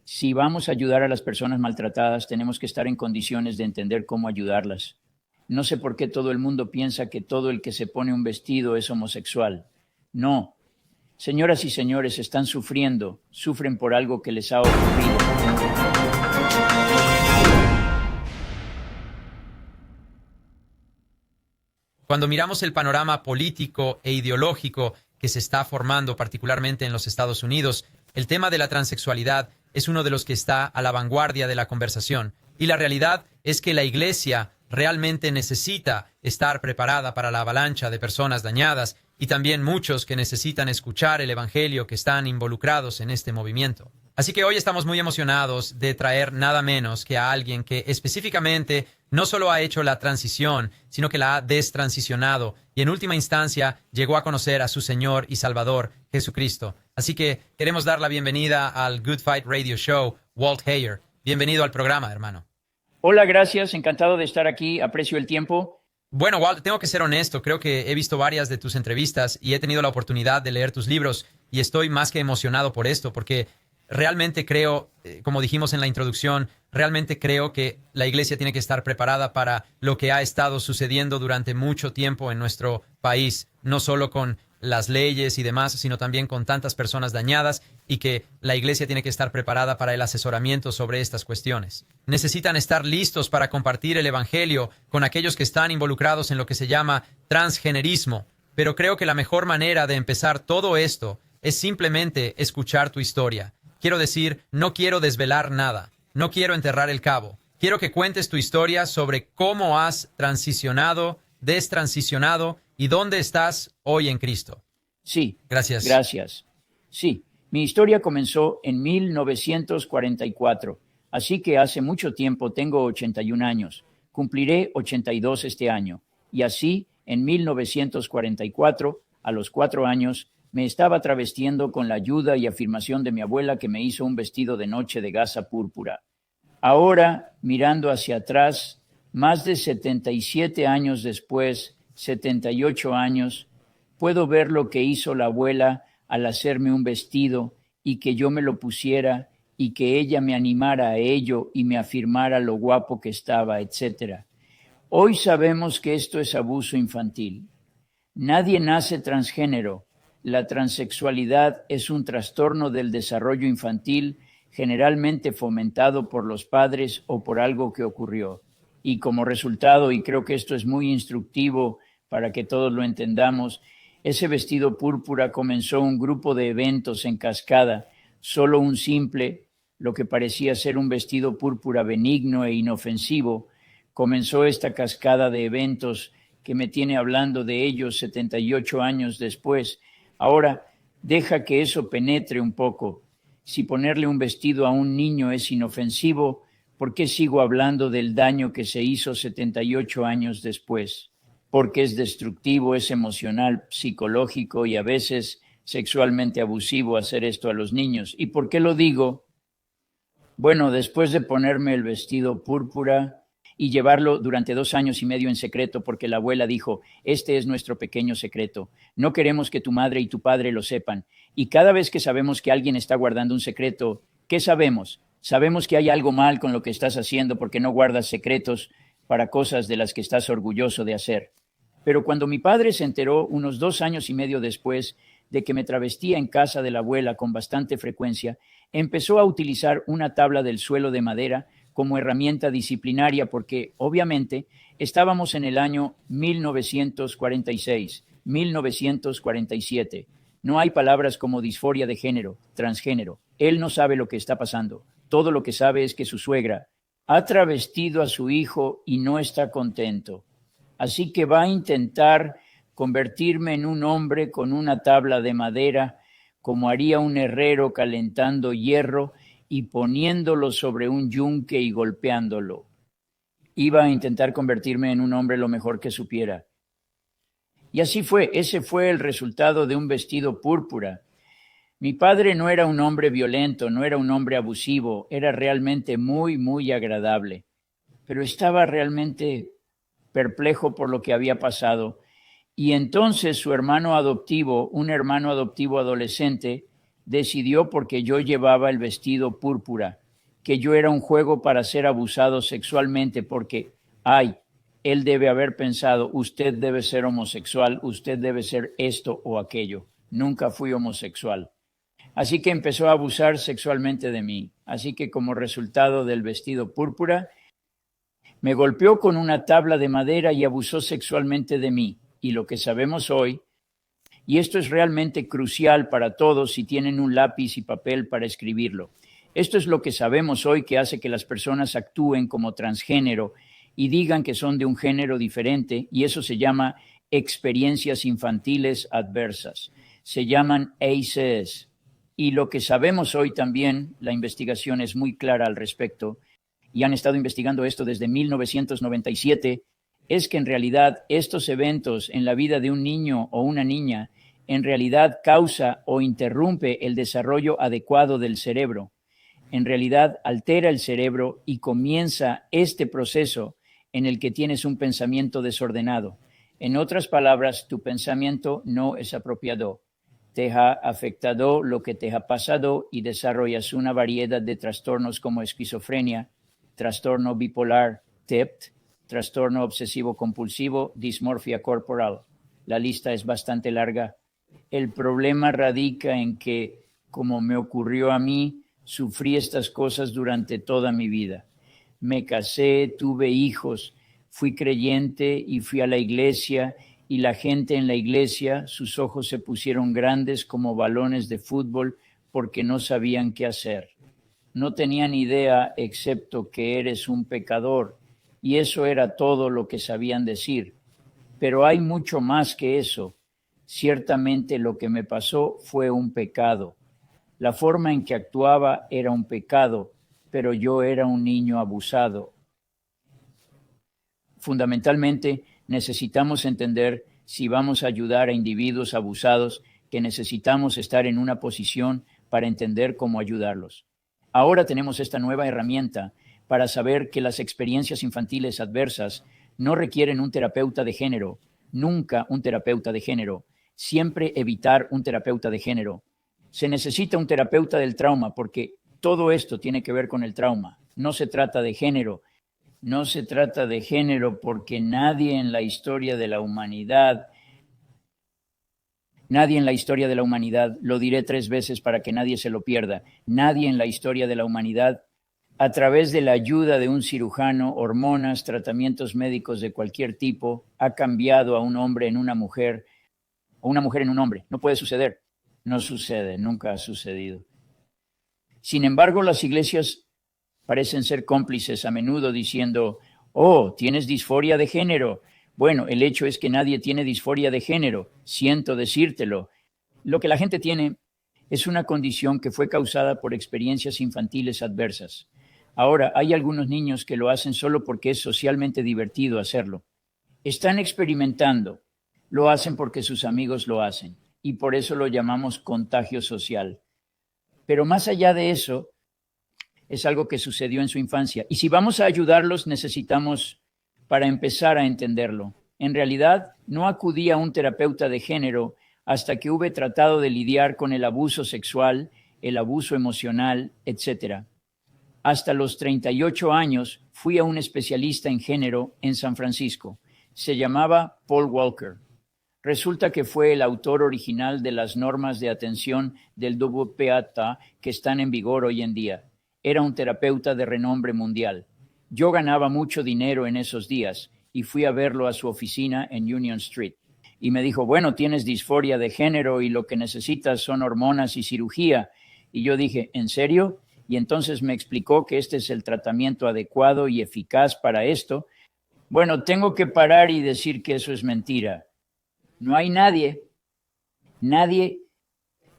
Si vamos a ayudar a las personas maltratadas, tenemos que estar en condiciones de entender cómo ayudarlas. No sé por qué todo el mundo piensa que todo el que se pone un vestido es homosexual. No. Señoras y señores, están sufriendo, sufren por algo que les ha ocurrido. Cuando miramos el panorama político e ideológico que se está formando, particularmente en los Estados Unidos, el tema de la transexualidad es uno de los que está a la vanguardia de la conversación. Y la realidad es que la Iglesia realmente necesita estar preparada para la avalancha de personas dañadas y también muchos que necesitan escuchar el Evangelio que están involucrados en este movimiento. Así que hoy estamos muy emocionados de traer nada menos que a alguien que específicamente no solo ha hecho la transición, sino que la ha destransicionado y en última instancia llegó a conocer a su Señor y Salvador, Jesucristo. Así que queremos dar la bienvenida al Good Fight Radio Show, Walt Heyer. Bienvenido al programa, hermano. Hola, gracias, encantado de estar aquí, aprecio el tiempo. Bueno, Walt, tengo que ser honesto, creo que he visto varias de tus entrevistas y he tenido la oportunidad de leer tus libros y estoy más que emocionado por esto, porque realmente creo, como dijimos en la introducción, realmente creo que la Iglesia tiene que estar preparada para lo que ha estado sucediendo durante mucho tiempo en nuestro país, no solo con las leyes y demás, sino también con tantas personas dañadas, y que la Iglesia tiene que estar preparada para el asesoramiento sobre estas cuestiones. Necesitan estar listos para compartir el Evangelio con aquellos que están involucrados en lo que se llama transgenerismo, pero creo que la mejor manera de empezar todo esto es simplemente escuchar tu historia. Quiero decir, no quiero desvelar nada, no quiero enterrar el cabo. Quiero que cuentes tu historia sobre cómo has transicionado, destransicionado y dónde estás hoy en Cristo. Sí. Gracias. Sí, mi historia comenzó en 1944, así que hace mucho tiempo, tengo 81 años. Cumpliré 82 este año. Y así, en 1944, a los 4 años, me estaba travestiendo con la ayuda y afirmación de mi abuela, que me hizo un vestido de noche de gasa púrpura. Ahora, mirando hacia atrás, más de 77 años después, 78 años, puedo ver lo que hizo la abuela al hacerme un vestido y que yo me lo pusiera y que ella me animara a ello y me afirmara lo guapo que estaba, etc. Hoy sabemos que esto es abuso infantil. Nadie nace transgénero. La transexualidad es un trastorno del desarrollo infantil, generalmente fomentado por los padres o por algo que ocurrió. Y como resultado, y creo que esto es muy instructivo para que todos lo entendamos, ese vestido púrpura comenzó un grupo de eventos en cascada, solo un simple, lo que parecía ser un vestido púrpura benigno e inofensivo, comenzó esta cascada de eventos que me tiene hablando de ellos 78 años después. Ahora, deja que eso penetre un poco. Si ponerle un vestido a un niño es inofensivo, ¿por qué sigo hablando del daño que se hizo 78 años después? Porque es destructivo, es emocional, psicológico y a veces sexualmente abusivo hacer esto a los niños. ¿Y por qué lo digo? Bueno, después de ponerme el vestido púrpura y llevarlo durante 2 años y medio en secreto, porque la abuela dijo, este es nuestro pequeño secreto, no queremos que tu madre y tu padre lo sepan. Y cada vez que sabemos que alguien está guardando un secreto, ¿qué sabemos? Sabemos que hay algo mal con lo que estás haciendo porque no guardas secretos para cosas de las que estás orgulloso de hacer. Pero cuando mi padre se enteró unos 2 años y medio después de que me travestía en casa de la abuela con bastante frecuencia, empezó a utilizar una tabla del suelo de madera como herramienta disciplinaria porque, obviamente, estábamos en el año 1946, 1947. No hay palabras como disforia de género, transgénero. Él no sabe lo que está pasando. Todo lo que sabe es que su suegra ha travestido a su hijo y no está contento. Así que va a intentar convertirme en un hombre con una tabla de madera, como haría un herrero calentando hierro y poniéndolo sobre un yunque y golpeándolo. Iba a intentar convertirme en un hombre lo mejor que supiera. Y así fue, ese fue el resultado de un vestido púrpura. Mi padre no era un hombre violento, no era un hombre abusivo, era realmente muy, muy agradable, pero estaba realmente perplejo por lo que había pasado. Y entonces su hermano adoptivo, un hermano adoptivo adolescente, decidió porque yo llevaba el vestido púrpura, que yo era un juego para ser abusado sexualmente porque, él debe haber pensado, usted debe ser homosexual, usted debe ser esto o aquello. Nunca fui homosexual. Así que empezó a abusar sexualmente de mí. Así que como resultado del vestido púrpura, me golpeó con una tabla de madera y abusó sexualmente de mí. Y lo que sabemos hoy, y esto es realmente crucial para todos si tienen un lápiz y papel para escribirlo, esto es lo que sabemos hoy que hace que las personas actúen como transgénero y digan que son de un género diferente, y eso se llama experiencias infantiles adversas. Se llaman ACEs. Y lo que sabemos hoy también, la investigación es muy clara al respecto, y han estado investigando esto desde 1997, es que en realidad estos eventos en la vida de un niño o una niña en realidad causa o interrumpe el desarrollo adecuado del cerebro. En realidad altera el cerebro y comienza este proceso en el que tienes un pensamiento desordenado. En otras palabras, tu pensamiento no es apropiado. Te ha afectado lo que te ha pasado y desarrollas una variedad de trastornos como esquizofrenia, trastorno bipolar, TEPT, trastorno obsesivo compulsivo, dismorfia corporal. La lista es bastante larga. El problema radica en que, como me ocurrió a mí, sufrí estas cosas durante toda mi vida. Me casé, tuve hijos, fui creyente y fui a la iglesia, y la gente en la iglesia, sus ojos se pusieron grandes como balones de fútbol porque no sabían qué hacer. No tenían idea excepto que eres un pecador, y eso era todo lo que sabían decir. Pero hay mucho más que eso. Ciertamente lo que me pasó fue un pecado. La forma en que actuaba era un pecado, pero yo era un niño abusado. Fundamentalmente, necesitamos entender, si vamos a ayudar a individuos abusados, que necesitamos estar en una posición para entender cómo ayudarlos. Ahora tenemos esta nueva herramienta para saber que las experiencias infantiles adversas no requieren un terapeuta de género, nunca un terapeuta de género, siempre evitar un terapeuta de género. Se necesita un terapeuta del trauma porque todo esto tiene que ver con el trauma. No se trata de género. No se trata de género porque nadie en la historia de la humanidad, lo diré 3 veces para que nadie se lo pierda, nadie en la historia de la humanidad, a través de la ayuda de un cirujano, hormonas, tratamientos médicos de cualquier tipo, ha cambiado a un hombre en una mujer o una mujer en un hombre. No puede suceder. No sucede, nunca ha sucedido. Sin embargo, las iglesias parecen ser cómplices a menudo diciendo, tienes disforia de género. Bueno, el hecho es que nadie tiene disforia de género. Siento decírtelo. Lo que la gente tiene es una condición que fue causada por experiencias infantiles adversas. Ahora, hay algunos niños que lo hacen solo porque es socialmente divertido hacerlo. Están experimentando. Lo hacen porque sus amigos lo hacen. Y por eso lo llamamos contagio social. Pero más allá de eso, es algo que sucedió en su infancia. Y si vamos a ayudarlos, necesitamos, para empezar a entenderlo. En realidad, no acudí a un terapeuta de género hasta que hube tratado de lidiar con el abuso sexual, el abuso emocional, etc. Hasta los 38 años fui a un especialista en género en San Francisco. Se llamaba Paul Walker. Resulta que fue el autor original de las normas de atención del WPATA que están en vigor hoy en día. Era un terapeuta de renombre mundial. Yo ganaba mucho dinero en esos días y fui a verlo a su oficina en Union Street. Y me dijo, bueno, tienes disforia de género y lo que necesitas son hormonas y cirugía. Y yo dije, ¿en serio? Y entonces me explicó que este es el tratamiento adecuado y eficaz para esto. Bueno, tengo que parar y decir que eso es mentira. No hay nadie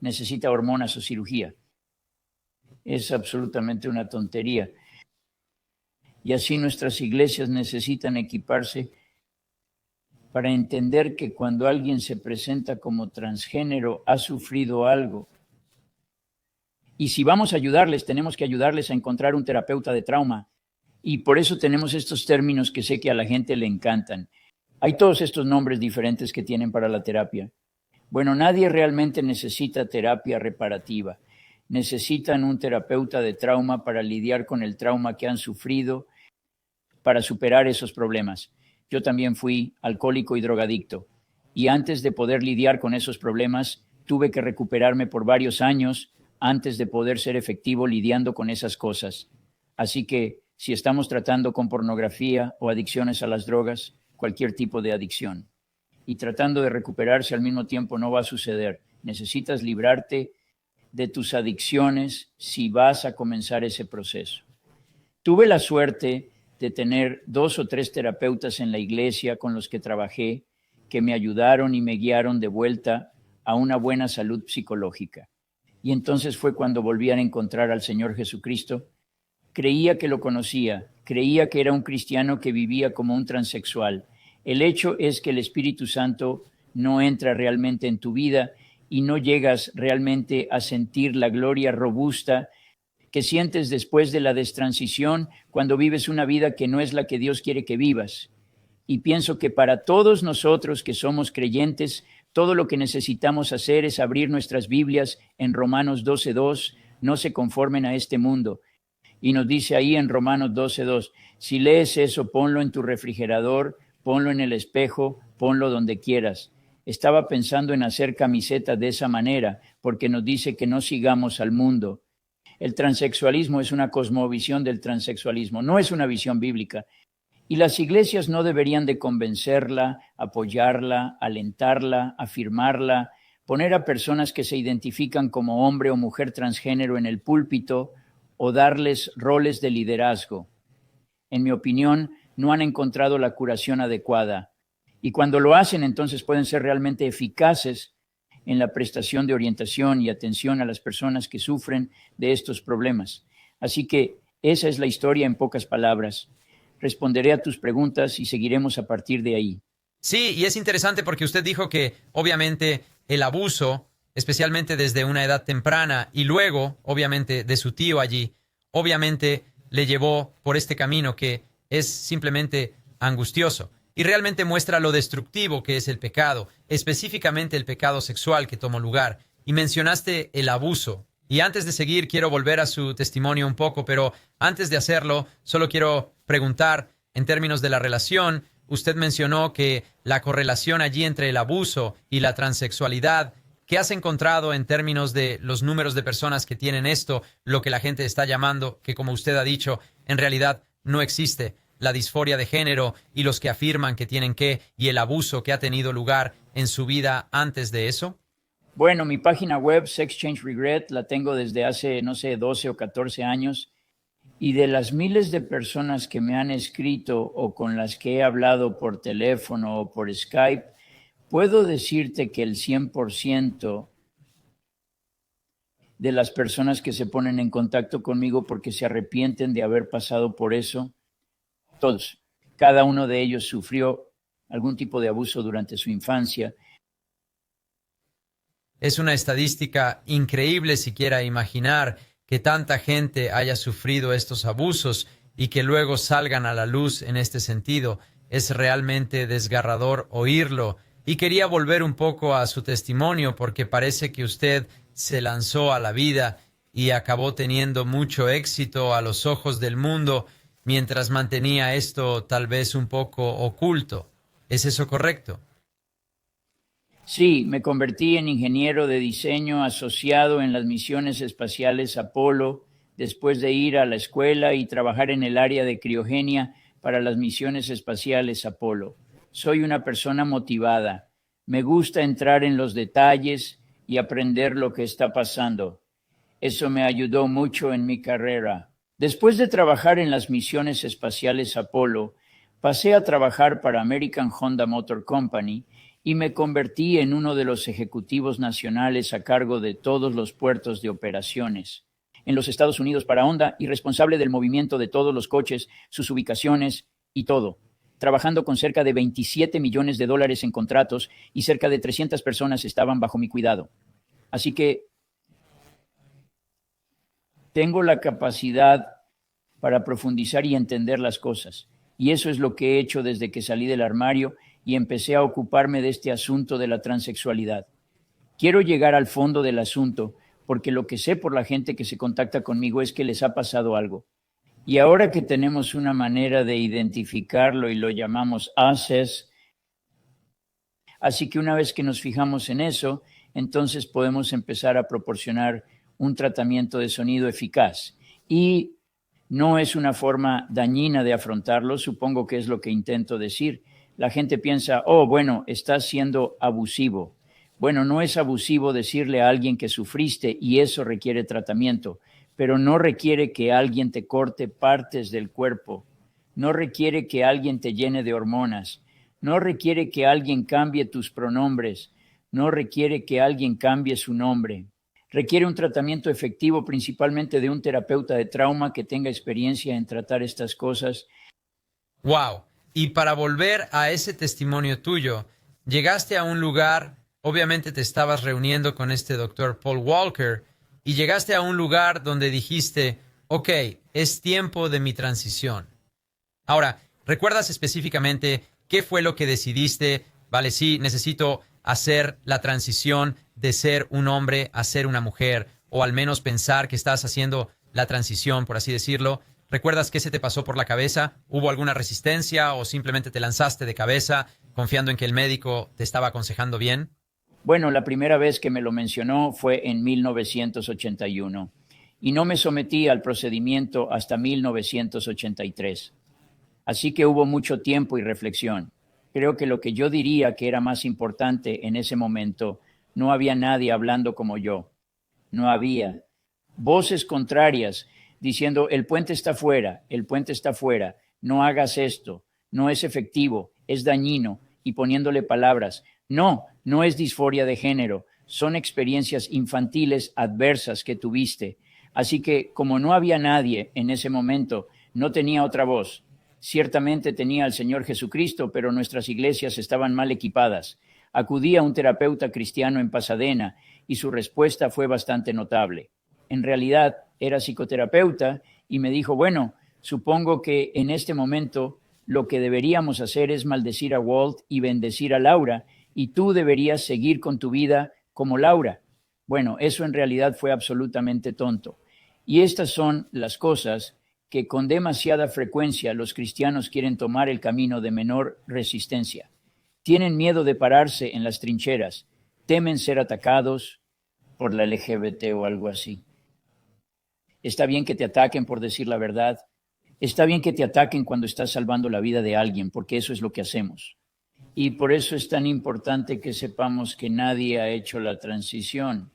necesita hormonas o cirugía. Es absolutamente una tontería. Y así nuestras iglesias necesitan equiparse para entender que cuando alguien se presenta como transgénero ha sufrido algo. Y si vamos a ayudarles, tenemos que ayudarles a encontrar un terapeuta de trauma. Y por eso tenemos estos términos que sé que a la gente le encantan. Hay todos estos nombres diferentes que tienen para la terapia. Bueno, nadie realmente necesita terapia reparativa. Necesitan un terapeuta de trauma para lidiar con el trauma que han sufrido, para superar esos problemas. Yo también fui alcohólico y drogadicto, y antes de poder lidiar con esos problemas, tuve que recuperarme por varios años antes de poder ser efectivo lidiando con esas cosas. Así que si estamos tratando con pornografía o adicciones a las drogas, cualquier tipo de adicción, y tratando de recuperarse al mismo tiempo, no va a suceder. Necesitas librarte de tus adicciones si vas a comenzar ese proceso. Tuve la suerte de tener 2 o 3 terapeutas en la iglesia con los que trabajé, que me ayudaron y me guiaron de vuelta a una buena salud psicológica. Y entonces fue cuando volví a encontrar al Señor Jesucristo. Creía que lo conocía, creía que era un cristiano que vivía como un transexual. El hecho es que el Espíritu Santo no entra realmente en tu vida y no llegas realmente a sentir la gloria robusta que sientes después de la destransición cuando vives una vida que no es la que Dios quiere que vivas. Y pienso que para todos nosotros que somos creyentes, todo lo que necesitamos hacer es abrir nuestras Biblias en Romanos 12:2, no se conformen a este mundo. Y nos dice ahí en Romanos 12:2, si lees eso, ponlo en tu refrigerador, ponlo en el espejo, ponlo donde quieras. Estaba pensando en hacer camisetas de esa manera, porque nos dice que no sigamos al mundo. El transexualismo es una cosmovisión del transexualismo, no es una visión bíblica. Y las iglesias no deberían de convencerla, apoyarla, alentarla, afirmarla, poner a personas que se identifican como hombre o mujer transgénero en el púlpito o darles roles de liderazgo. En mi opinión, no han encontrado la curación adecuada. Y cuando lo hacen, entonces pueden ser realmente eficaces en la prestación de orientación y atención a las personas que sufren de estos problemas. Así que esa es la historia en pocas palabras. Responderé a tus preguntas y seguiremos a partir de ahí. Sí, y es interesante porque usted dijo que obviamente el abuso, especialmente desde una edad temprana y luego, obviamente, de su tío allí, obviamente le llevó por este camino que es simplemente angustioso y realmente muestra lo destructivo que es el pecado, específicamente el pecado sexual que tomó lugar. Y mencionaste el abuso. Y antes de seguir, quiero volver a su testimonio un poco, pero antes de hacerlo, solo quiero preguntar en términos de la relación. Usted mencionó que la correlación allí entre el abuso y la transexualidad, ¿qué has encontrado en términos de los números de personas que tienen esto, lo que la gente está llamando, que como usted ha dicho, en realidad no existe, la disforia de género y los que afirman que tienen que, y el abuso que ha tenido lugar en su vida antes de eso? Bueno, mi página web, Sex Change Regret, la tengo desde hace, 12 o 14 años. Y de las miles de personas que me han escrito o con las que he hablado por teléfono o por Skype, puedo decirte que el 100% de las personas que se ponen en contacto conmigo porque se arrepienten de haber pasado por eso, todos, cada uno de ellos sufrió algún tipo de abuso durante su infancia. Es una estadística increíble siquiera imaginar que tanta gente haya sufrido estos abusos y que luego salgan a la luz en este sentido. Es realmente desgarrador oírlo. Y quería volver un poco a su testimonio porque parece que usted se lanzó a la vida y acabó teniendo mucho éxito a los ojos del mundo mientras mantenía esto tal vez un poco oculto. ¿Es eso correcto? Sí, me convertí en ingeniero de diseño asociado en las misiones espaciales Apolo, después de ir a la escuela y trabajar en el área de criogenia para las misiones espaciales Apolo. Soy una persona motivada. Me gusta entrar en los detalles y aprender lo que está pasando. Eso me ayudó mucho en mi carrera. Después de trabajar en las misiones espaciales Apolo, pasé a trabajar para American Honda Motor Company y me convertí en uno de los ejecutivos nacionales a cargo de todos los puertos de operaciones en los Estados Unidos para Honda y responsable del movimiento de todos los coches, sus ubicaciones y todo, trabajando con cerca de $27 millones en contratos y cerca de 300 personas estaban bajo mi cuidado. Así que tengo la capacidad para profundizar y entender las cosas. Y eso es lo que he hecho desde que salí del armario y empecé a ocuparme de este asunto de la transexualidad. Quiero llegar al fondo del asunto, porque lo que sé por la gente que se contacta conmigo es que les ha pasado algo. Y ahora que tenemos una manera de identificarlo y lo llamamos ACEs, así que una vez que nos fijamos en eso, entonces podemos empezar a proporcionar un tratamiento de sonido eficaz. Y no es una forma dañina de afrontarlo, supongo que es lo que intento decir. La gente piensa, oh, bueno, estás siendo abusivo. Bueno, no es abusivo decirle a alguien que sufriste y eso requiere tratamiento, pero no requiere que alguien te corte partes del cuerpo, no requiere que alguien te llene de hormonas, no requiere que alguien cambie tus pronombres, no requiere que alguien cambie su nombre. Requiere un tratamiento efectivo, principalmente de un terapeuta de trauma que tenga experiencia en tratar estas cosas. Wow. Y para volver a ese testimonio tuyo, llegaste a un lugar, obviamente te estabas reuniendo con este doctor Paul Walker, y llegaste a un lugar donde dijiste, ok, es tiempo de mi transición. Ahora, ¿recuerdas específicamente qué fue lo que decidiste? Vale, sí, necesito hacer la transición de ser un hombre a ser una mujer, o al menos pensar que estás haciendo la transición, por así decirlo. ¿Recuerdas qué se te pasó por la cabeza? ¿Hubo alguna resistencia o simplemente te lanzaste de cabeza confiando en que el médico te estaba aconsejando bien? Bueno, la primera vez que me lo mencionó fue en 1981 y no me sometí al procedimiento hasta 1983. Así que hubo mucho tiempo y reflexión. Creo que lo que yo diría que era más importante en ese momento, no había nadie hablando como yo. No había voces contrarias diciendo, el puente está fuera, no hagas esto, no es efectivo, es dañino, y poniéndole palabras. No, no es disforia de género, son experiencias infantiles adversas que tuviste. Así que como no había nadie en ese momento, no tenía otra voz. Ciertamente tenía al Señor Jesucristo, pero nuestras iglesias estaban mal equipadas. Acudí a un terapeuta cristiano en Pasadena y su respuesta fue bastante notable. En realidad era psicoterapeuta y me dijo, bueno, supongo que en este momento lo que deberíamos hacer es maldecir a Walt y bendecir a Laura, y tú deberías seguir con tu vida como Laura. Bueno, eso en realidad fue absolutamente tonto. Y estas son las cosas que con demasiada frecuencia los cristianos quieren tomar el camino de menor resistencia. Tienen miedo de pararse en las trincheras, temen ser atacados por la LGBT o algo así. Está bien que te ataquen por decir la verdad. Está bien que te ataquen cuando estás salvando la vida de alguien, porque eso es lo que hacemos. Y por eso es tan importante que sepamos que nadie ha hecho la transición.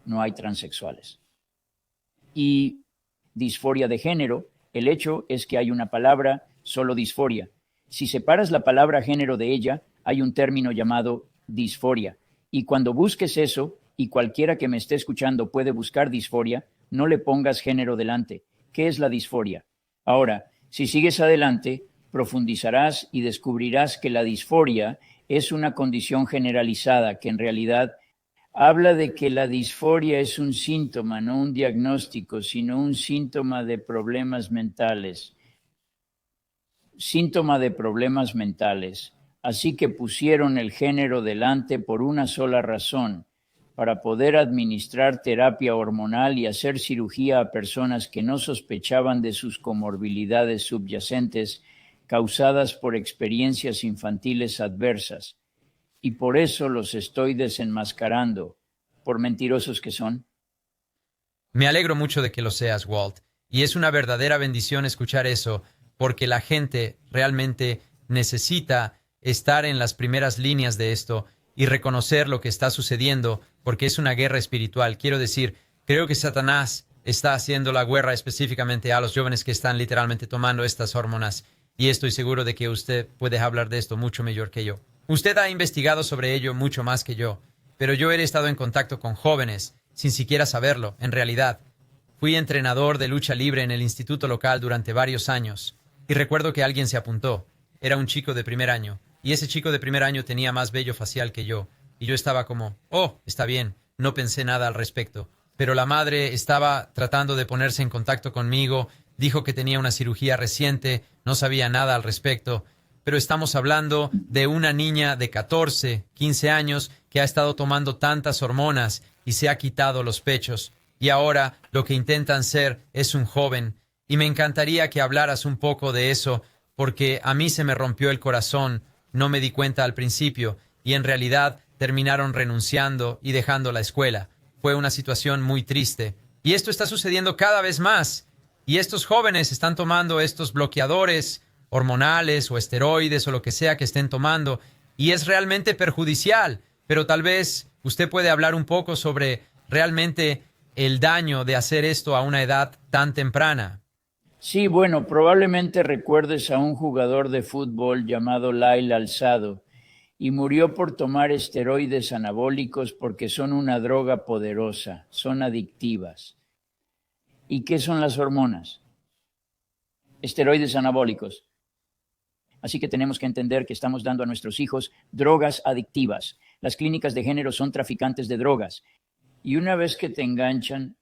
No hay transexuales. Y disforia de género, el hecho es que hay una palabra, solo disforia. Si separas la palabra género de ella, hay un término llamado disforia. Y cuando busques eso, y cualquiera que me esté escuchando puede buscar disforia, no le pongas género delante. ¿Qué es la disforia? Ahora, si sigues adelante, profundizarás y descubrirás que la disforia es una condición generalizada que en realidad habla de que la disforia es un síntoma, no un diagnóstico, sino un síntoma de problemas mentales. Síntoma de problemas mentales. Así que pusieron el género delante por una sola razón, para poder administrar terapia hormonal y hacer cirugía a personas que no sospechaban de sus comorbilidades subyacentes causadas por experiencias infantiles adversas. Y por eso los estoy desenmascarando, por mentirosos que son. Me alegro mucho de que lo seas, Walt. Y es una verdadera bendición escuchar eso, porque la gente realmente necesita estar en las primeras líneas de esto y reconocer lo que está sucediendo, porque es una guerra espiritual. Quiero decir, creo que Satanás está haciendo la guerra específicamente a los jóvenes que están literalmente tomando estas hormonas, y estoy seguro de que usted puede hablar de esto mucho mejor que yo. Usted ha investigado sobre ello mucho más que yo, pero yo he estado en contacto con jóvenes sin siquiera saberlo, en realidad. Fui entrenador de lucha libre en el instituto local durante varios años, y recuerdo que alguien se apuntó. Era un chico de primer año, y ese chico de primer año tenía más vello facial que yo, y yo estaba como, oh, está bien, no pensé nada al respecto. Pero la madre estaba tratando de ponerse en contacto conmigo, dijo que tenía una cirugía reciente, no sabía nada al respecto. pero estamos hablando de una niña de 14, 15 años que ha estado tomando tantas hormonas y se ha quitado los pechos. Y ahora lo que intentan ser es un joven. Y me encantaría que hablaras un poco de eso, porque a mí se me rompió el corazón. No me di cuenta al principio y en realidad terminaron renunciando y dejando la escuela. Fue una situación muy triste. Y esto está sucediendo cada vez más. Y estos jóvenes están tomando estos bloqueadores hormonales o esteroides o lo que sea que estén tomando. Y es realmente perjudicial. Pero tal vez usted puede hablar un poco sobre realmente el daño de hacer esto a una edad tan temprana. Sí, bueno, probablemente recuerdes a un jugador de fútbol llamado Lyle Alzado y murió por tomar esteroides anabólicos porque son una droga poderosa, son adictivas. ¿Y qué son las hormonas? Esteroides anabólicos. Así que tenemos que entender que estamos dando a nuestros hijos drogas adictivas. Las clínicas de género son traficantes de drogas. Y una vez que te enganchan,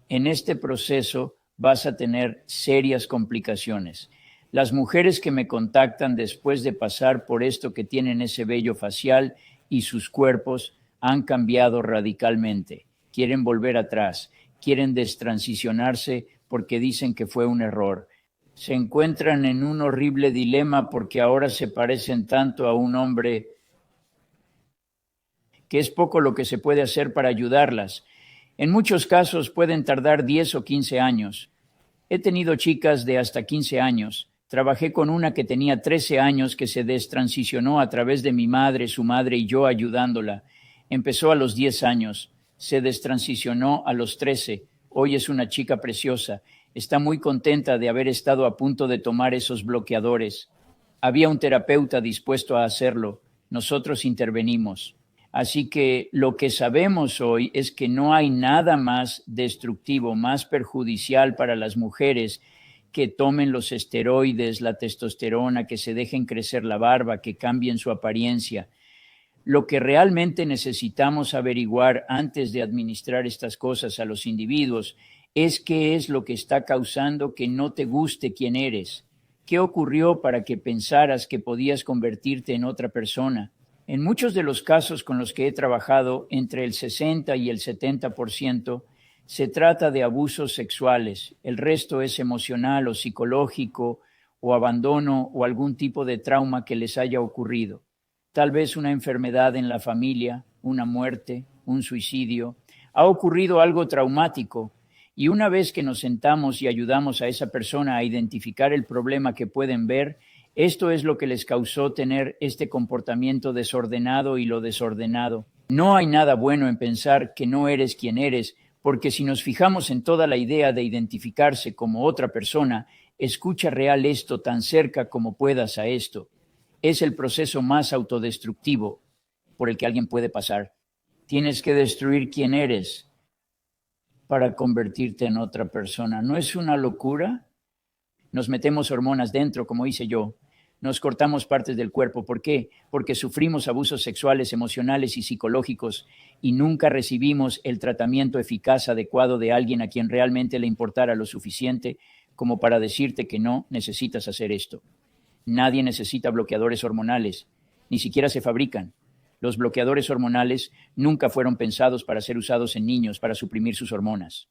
en este proceso vas a tener serias complicaciones. Las mujeres que me contactan después de pasar por esto, que tienen ese vello facial y sus cuerpos han cambiado radicalmente. Quieren volver atrás, quieren destransicionarse porque dicen que fue un error. Se encuentran en un horrible dilema porque ahora se parecen tanto a un hombre que es poco lo que se puede hacer para ayudarlas. En muchos casos pueden tardar 10 o 15 años. He tenido chicas de hasta 15 años. Trabajé con una que tenía 13 años que se destransicionó a través de mi madre, su madre y yo ayudándola. Empezó a los 10 años. Se destransicionó a los 13. Hoy es una chica preciosa. Está muy contenta de haber estado a punto de tomar esos bloqueadores. Había un terapeuta dispuesto a hacerlo. Nosotros intervenimos. Así que lo que sabemos hoy es que no hay nada más destructivo, más perjudicial para las mujeres que tomen los esteroides, la testosterona, que se dejen crecer la barba, que cambien su apariencia. Lo que realmente necesitamos averiguar antes de administrar estas cosas a los individuos es qué es lo que está causando que no te guste quién eres. ¿Qué ocurrió para que pensaras que podías convertirte en otra persona? En muchos de los casos con los que he trabajado, entre el 60 y el 70%, se trata de abusos sexuales. El resto es emocional o psicológico o abandono o algún tipo de trauma que les haya ocurrido. Tal vez una enfermedad en la familia, una muerte, un suicidio. Ha ocurrido algo traumático y una vez que nos sentamos y ayudamos a esa persona a identificar el problema que pueden ver, esto es lo que les causó tener este comportamiento desordenado y lo desordenado. No hay nada bueno en pensar que no eres quien eres, porque si nos fijamos en toda la idea de identificarse como otra persona, escucha real esto tan cerca como puedas a esto. Es el proceso más autodestructivo por el que alguien puede pasar. Tienes que destruir quién eres para convertirte en otra persona. ¿No es una locura? Nos metemos hormonas dentro, como hice yo. Nos cortamos partes del cuerpo. ¿Por qué? Porque sufrimos abusos sexuales, emocionales y psicológicos y nunca recibimos el tratamiento eficaz adecuado de alguien a quien realmente le importara lo suficiente como para decirte que no necesitas hacer esto. Nadie necesita bloqueadores hormonales, ni siquiera se fabrican. Los bloqueadores hormonales nunca fueron pensados para ser usados en niños para suprimir sus hormonas.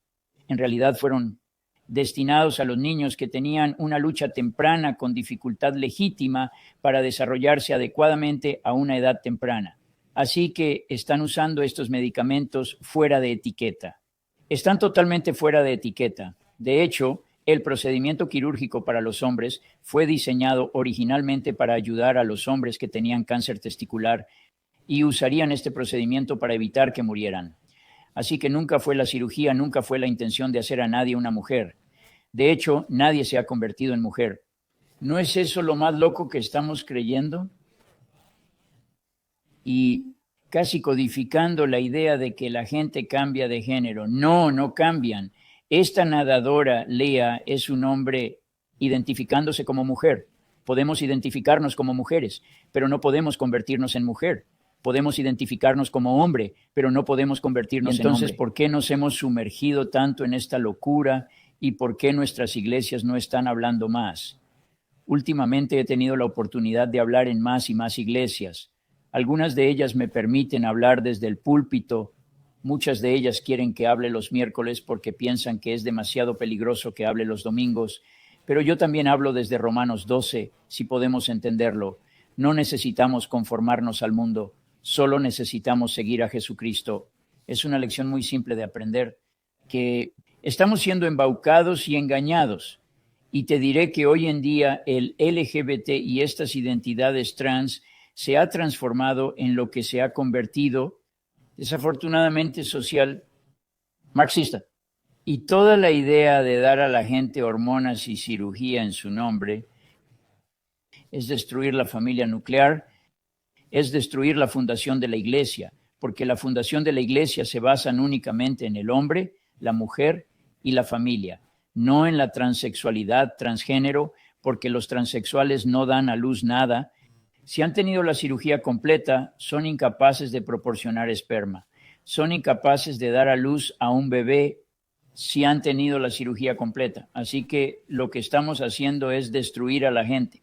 En realidad fueron destinados a los niños que tenían una lucha temprana con dificultad legítima para desarrollarse adecuadamente a una edad temprana. Así que están usando estos medicamentos fuera de etiqueta. Están totalmente fuera de etiqueta. De hecho, el procedimiento quirúrgico para los hombres fue diseñado originalmente para ayudar a los hombres que tenían cáncer testicular y usarían este procedimiento para evitar que murieran. Así que nunca fue la cirugía, nunca fue la intención de hacer a nadie una mujer. De hecho, nadie se ha convertido en mujer. ¿No es eso lo más loco que estamos creyendo? Y casi codificando la idea de que la gente cambia de género. No, no cambian. Esta nadadora, Lea, es un hombre identificándose como mujer. Podemos identificarnos como mujeres, pero no podemos convertirnos en mujer. Podemos identificarnos como hombre, pero no podemos convertirnos en hombre. Entonces, ¿por qué nos hemos sumergido tanto en esta locura y por qué nuestras iglesias no están hablando más? Últimamente he tenido la oportunidad de hablar en más y más iglesias. Algunas de ellas me permiten hablar desde el púlpito. Muchas de ellas quieren que hable los miércoles porque piensan que es demasiado peligroso que hable los domingos. Pero yo también hablo desde Romanos 12, si podemos entenderlo. No necesitamos conformarnos al mundo, solo necesitamos seguir a Jesucristo. Es una lección muy simple de aprender, que estamos siendo embaucados y engañados. Y te diré que hoy en día el LGBT y estas identidades trans se ha transformado en lo que se ha convertido, desafortunadamente, social marxista. Y toda la idea de dar a la gente hormonas y cirugía en su nombre es destruir la familia nuclear, es destruir la fundación de la iglesia, porque la fundación de la iglesia se basa únicamente en el hombre, la mujer y la familia, no en la transexualidad, transgénero, porque los transexuales no dan a luz nada. Si han tenido la cirugía completa, son incapaces de proporcionar esperma, son incapaces de dar a luz a un bebé si han tenido la cirugía completa. Así que lo que estamos haciendo es destruir a la gente.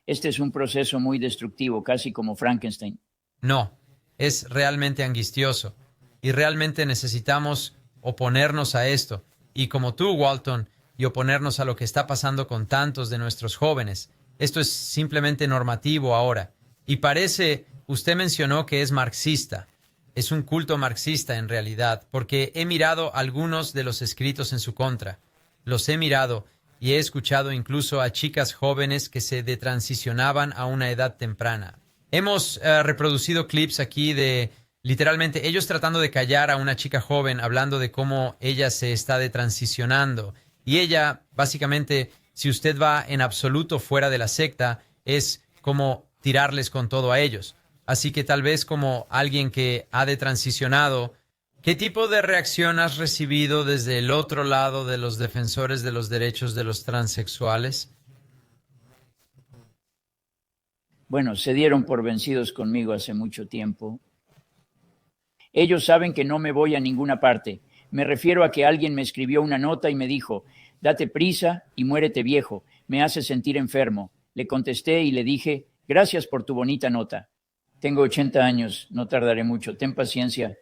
Este es un proceso muy destructivo, casi como Frankenstein. No, es realmente angustioso y realmente necesitamos oponernos a esto. Y como tú, Walton, y oponernos a lo que está pasando con tantos de nuestros jóvenes. Esto es simplemente normativo ahora. Y parece, usted mencionó que es marxista. Es un culto marxista en realidad, porque he mirado algunos de los escritos en su contra. Los he mirado y he escuchado incluso a chicas jóvenes que se detransicionaban a una edad temprana. Hemos reproducido clips aquí de literalmente ellos tratando de callar a una chica joven, hablando de cómo ella se está detransicionando. Y ella, básicamente, si usted va en absoluto fuera de la secta, es como tirarles con todo a ellos. Así que tal vez como alguien que ha detransicionado, ¿qué tipo de reacción has recibido desde el otro lado de los defensores de los derechos de los transexuales? Bueno, se dieron por vencidos conmigo hace mucho tiempo. Ellos saben que no me voy a ninguna parte. Me refiero a que alguien me escribió una nota y me dijo, date prisa y muérete viejo, me hace sentir enfermo. Le contesté y le dije, gracias por tu bonita nota. Tengo 80 años, no tardaré mucho, ten paciencia.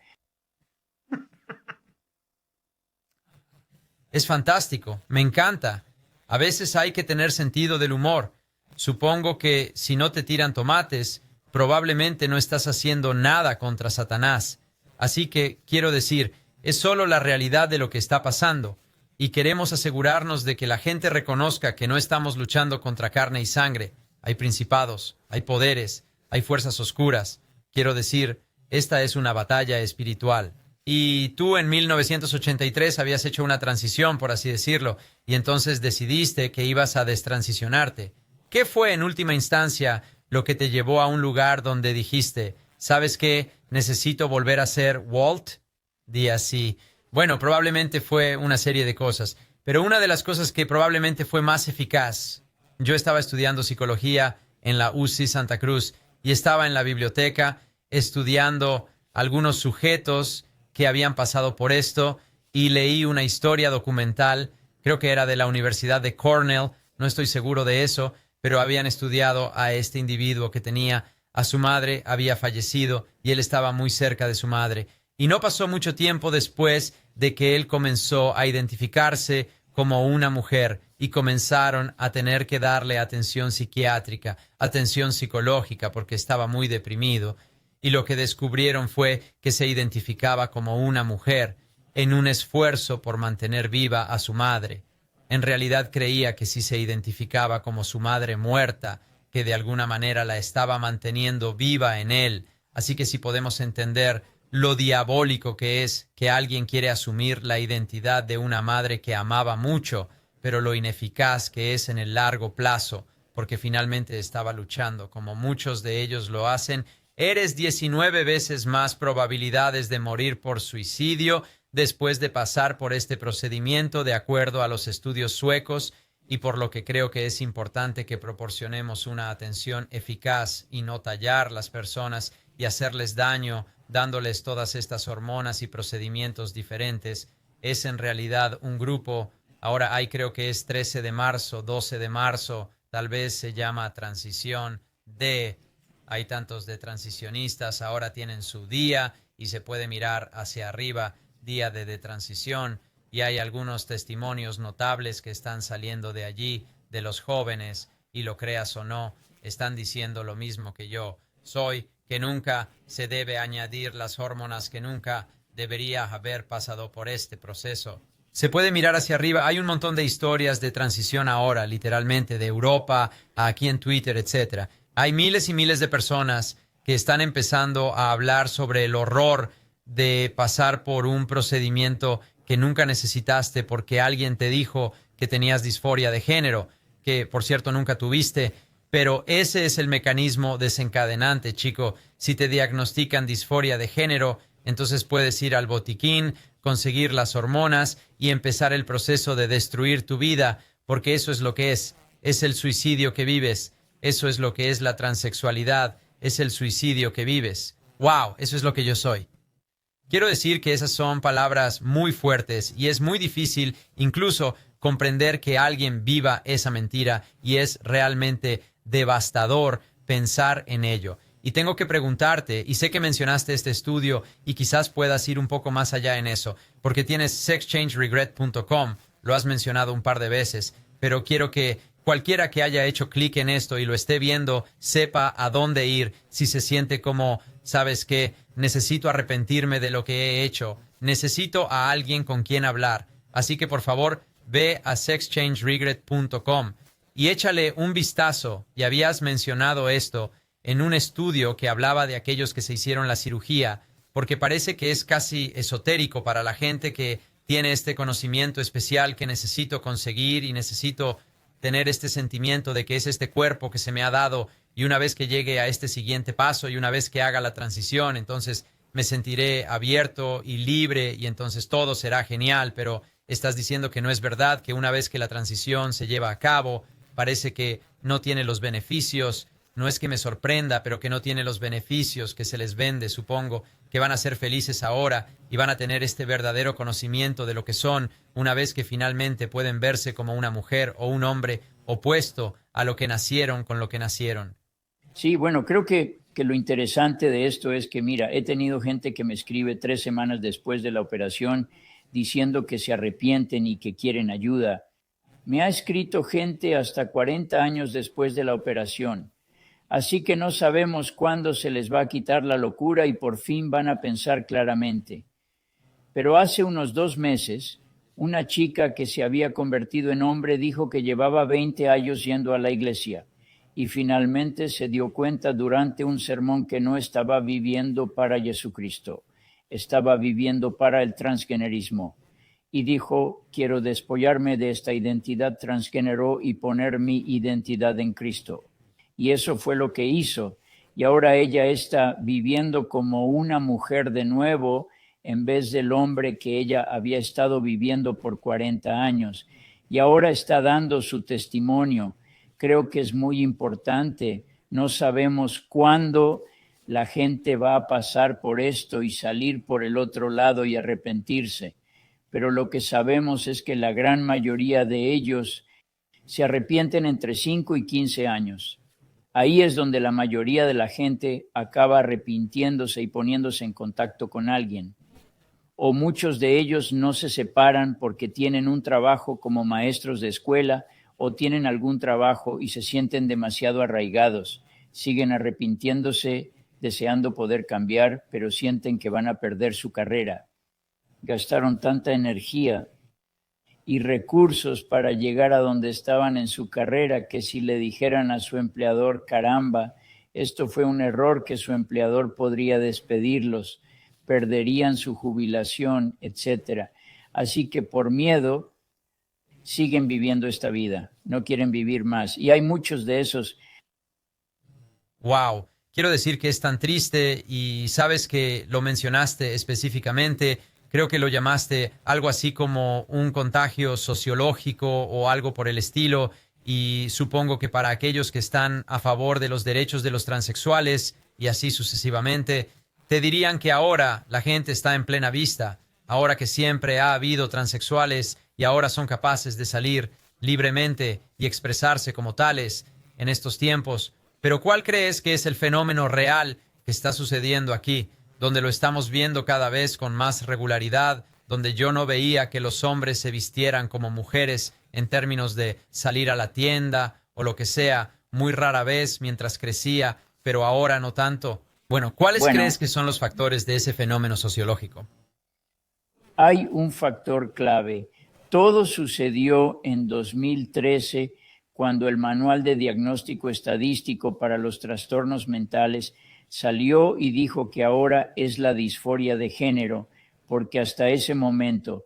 Es fantástico, me encanta. A veces hay que tener sentido del humor. Supongo que si no te tiran tomates, probablemente no estás haciendo nada contra Satanás. Así que, quiero decir, es solo la realidad de lo que está pasando. Y queremos asegurarnos de que la gente reconozca que no estamos luchando contra carne y sangre. Hay principados, hay poderes, hay fuerzas oscuras. Quiero decir, esta es una batalla espiritual. Y tú en 1983 habías hecho una transición, por así decirlo, y entonces decidiste que ibas a destransicionarte. ¿Qué fue en última instancia lo que te llevó a un lugar donde dijiste, ¿sabes qué? Necesito volver a ser Walt? Di así. Bueno, probablemente fue una serie de cosas, pero una de las cosas que probablemente fue más eficaz. Yo estaba estudiando psicología en la UC Santa Cruz y estaba en la biblioteca estudiando algunos sujetos que habían pasado por esto y leí una historia documental, creo que era de la Universidad de Cornell, no estoy seguro de eso, pero habían estudiado a este individuo que tenía a su madre, había fallecido y él estaba muy cerca de su madre. Y no pasó mucho tiempo después de que él comenzó a identificarse como una mujer y comenzaron a tener que darle atención psiquiátrica, atención psicológica porque estaba muy deprimido. Y lo que descubrieron fue que se identificaba como una mujer en un esfuerzo por mantener viva a su madre. En realidad creía que si se identificaba como su madre muerta, que de alguna manera la estaba manteniendo viva en él. Así que si podemos entender lo diabólico que es que alguien quiere asumir la identidad de una madre que amaba mucho, pero lo ineficaz que es en el largo plazo, porque finalmente estaba luchando, como muchos de ellos lo hacen. Eres 19 veces más probabilidades de morir por suicidio después de pasar por este procedimiento de acuerdo a los estudios suecos y por lo que creo que es importante que proporcionemos una atención eficaz y no tallar las personas y hacerles daño dándoles todas estas hormonas y procedimientos diferentes. Es en realidad un grupo, ahora hay creo que es 13 de marzo, 12 de marzo, Tal vez se llama transición D. Hay tantos de transicionistas, ahora tienen su día y se puede mirar hacia arriba, día de transición, y hay algunos testimonios notables que están saliendo de allí, de los jóvenes, y lo creas o no, están diciendo lo mismo que yo soy, que nunca se debe añadir las hormonas, que nunca debería haber pasado por este proceso. Se puede mirar hacia arriba. Hay un montón de historias de transición ahora, literalmente, de Europa, aquí en Twitter, etcétera. Hay miles y miles de personas que están empezando a hablar sobre el horror de pasar por un procedimiento que nunca necesitaste porque alguien te dijo que tenías disforia de género, que por cierto nunca tuviste, pero ese es el mecanismo desencadenante, chico. Si te diagnostican disforia de género, entonces puedes ir al botiquín, conseguir las hormonas y empezar el proceso de destruir tu vida, porque eso es lo que es el suicidio que vives, eso es lo que es la transexualidad, es el suicidio que vives. ¡Wow! Eso es lo que yo soy. Quiero decir que esas son palabras muy fuertes y es muy difícil incluso comprender que alguien viva esa mentira y es realmente devastador pensar en ello. Y tengo que preguntarte, y sé que mencionaste este estudio y quizás puedas ir un poco más allá en eso, porque tienes sexchangeregret.com, lo has mencionado un par de veces, pero quiero que cualquiera que haya hecho clic en esto y lo esté viendo sepa a dónde ir si se siente como, ¿sabes qué? Necesito arrepentirme de lo que he hecho, necesito a alguien con quien hablar. Así que por favor, ve a sexchangeregret.com y échale un vistazo. Y habías mencionado esto en un estudio que hablaba de aquellos que se hicieron la cirugía, porque parece que es casi esotérico para la gente que tiene este conocimiento especial que necesito conseguir y necesito tener este sentimiento de que es este cuerpo que se me ha dado y una vez que llegue a este siguiente paso y una vez que haga la transición, entonces me sentiré abierto y libre y entonces todo será genial, pero estás diciendo que no es verdad, que una vez que la transición se lleva a cabo, parece que no tiene los beneficios. No es que me sorprenda, pero que no tiene los beneficios que se les vende, supongo, que van a ser felices ahora y van a tener este verdadero conocimiento de lo que son una vez que finalmente pueden verse como una mujer o un hombre opuesto a lo que nacieron con lo que nacieron. Sí, bueno, creo que lo interesante de esto es que, mira, he tenido gente que me escribe 3 semanas después de la operación diciendo que se arrepienten y que quieren ayuda. Me ha escrito gente hasta 40 años después de la operación. Así que no sabemos cuándo se les va a quitar la locura y por fin van a pensar claramente. Pero hace unos 2 meses, una chica que se había convertido en hombre dijo que llevaba 20 años yendo a la iglesia y finalmente se dio cuenta durante un sermón que no estaba viviendo para Jesucristo, estaba viviendo para el transgenerismo. Y dijo, quiero despollarme de esta identidad transgénero y poner mi identidad en Cristo. Y eso fue lo que hizo. Y ahora ella está viviendo como una mujer de nuevo en vez del hombre que ella había estado viviendo por 40 años. Y ahora está dando su testimonio. Creo que es muy importante. No sabemos cuándo la gente va a pasar por esto y salir por el otro lado y arrepentirse. Pero lo que sabemos es que la gran mayoría de ellos se arrepienten entre 5 y 15 años. Ahí es donde la mayoría de la gente acaba arrepintiéndose y poniéndose en contacto con alguien. O muchos de ellos no se separan porque tienen un trabajo como maestros de escuela o tienen algún trabajo y se sienten demasiado arraigados. Siguen arrepintiéndose, deseando poder cambiar, pero sienten que van a perder su carrera. Gastaron tanta energía y recursos para llegar a donde estaban en su carrera, que si le dijeran a su empleador, caramba, esto fue un error, que su empleador podría despedirlos, perderían su jubilación, etcétera. Así que por miedo siguen viviendo esta vida, no quieren vivir más. Y hay muchos de esos. Wow, quiero decir que es tan triste y sabes que lo mencionaste específicamente. Creo que lo llamaste algo así como un contagio sociológico o algo por el estilo, y supongo que para aquellos que están a favor de los derechos de los transexuales y así sucesivamente, te dirían que ahora la gente está en plena vista, ahora que siempre ha habido transexuales y ahora son capaces de salir libremente y expresarse como tales en estos tiempos. Pero ¿cuál crees que es el fenómeno real que está sucediendo aquí, donde lo estamos viendo cada vez con más regularidad, donde yo no veía que los hombres se vistieran como mujeres en términos de salir a la tienda o lo que sea, muy rara vez mientras crecía, pero ahora no tanto? Bueno, ¿cuáles crees que son los factores de ese fenómeno sociológico? Hay un factor clave. Todo sucedió en 2013, cuando el Manual de Diagnóstico Estadístico para los Trastornos Mentales salió y dijo que ahora es la disforia de género, porque hasta ese momento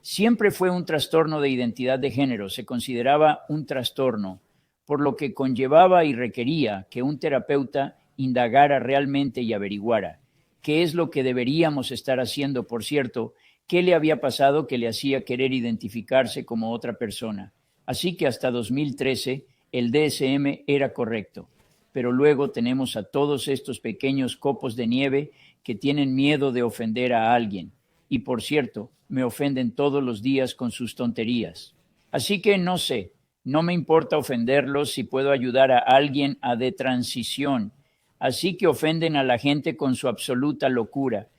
siempre fue un trastorno de identidad de género, se consideraba un trastorno, por lo que conllevaba y requería que un terapeuta indagara realmente y averiguara qué es lo que deberíamos estar haciendo. Por cierto, qué le había pasado que le hacía querer identificarse como otra persona. Así que hasta 2013 el DSM era correcto, pero luego tenemos a todos estos pequeños copos de nieve que tienen miedo de ofender a alguien. Y por cierto, me ofenden todos los días con sus tonterías. Así que no sé, no me importa ofenderlos si puedo ayudar a alguien a de transición. Así que ofenden a la gente con su absoluta locura.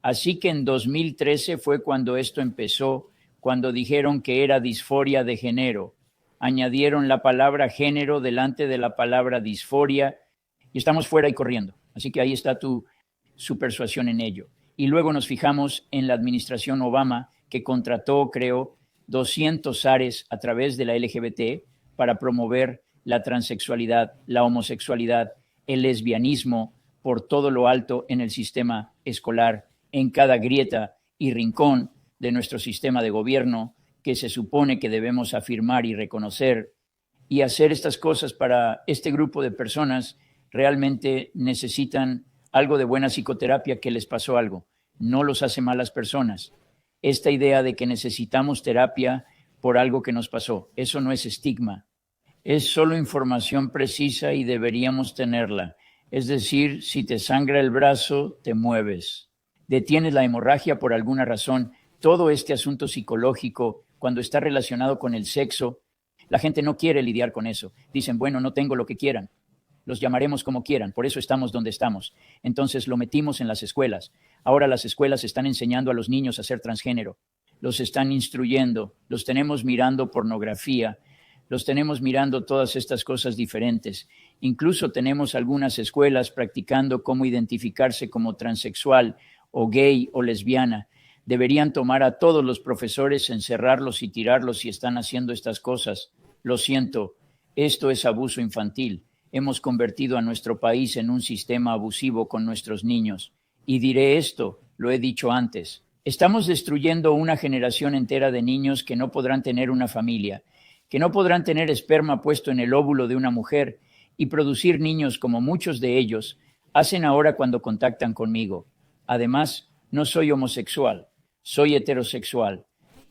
Así que en 2013 fue cuando esto empezó, cuando dijeron que era disforia de género. Añadieron la palabra género delante de la palabra disforia y estamos fuera y corriendo. Así que ahí está su persuasión en ello. Y luego nos fijamos en la administración Obama, que contrató, creo, 200 SARES a través de la LGBT para promover la transexualidad, la homosexualidad, el lesbianismo por todo lo alto en el sistema escolar, en cada grieta y rincón de nuestro sistema de gobierno, que se supone que debemos afirmar y reconocer. Y hacer estas cosas para este grupo de personas realmente necesitan algo de buena psicoterapia. Que les pasó algo, no los hace malas personas. Esta idea de que necesitamos terapia por algo que nos pasó, eso no es estigma, es solo información precisa y deberíamos tenerla. Es decir, si te sangra el brazo, te mueves. Detienes la hemorragia por alguna razón. Todo este asunto psicológico, cuando está relacionado con el sexo, la gente no quiere lidiar con eso. Dicen, bueno, no tengo lo que quieran. Los llamaremos como quieran, por eso estamos donde estamos. Entonces lo metimos en las escuelas. Ahora las escuelas están enseñando a los niños a ser transgénero. Los están instruyendo, los tenemos mirando pornografía, los tenemos mirando todas estas cosas diferentes. Incluso tenemos algunas escuelas practicando cómo identificarse como transexual o gay o lesbiana. Deberían tomar a todos los profesores, encerrarlos y tirarlos si están haciendo estas cosas. Lo siento, esto es abuso infantil. Hemos convertido a nuestro país en un sistema abusivo con nuestros niños. Y diré esto, lo he dicho antes. Estamos destruyendo una generación entera de niños que no podrán tener una familia, que no podrán tener esperma puesto en el óvulo de una mujer y producir niños como muchos de ellos hacen ahora cuando contactan conmigo. Además, no soy homosexual, soy heterosexual.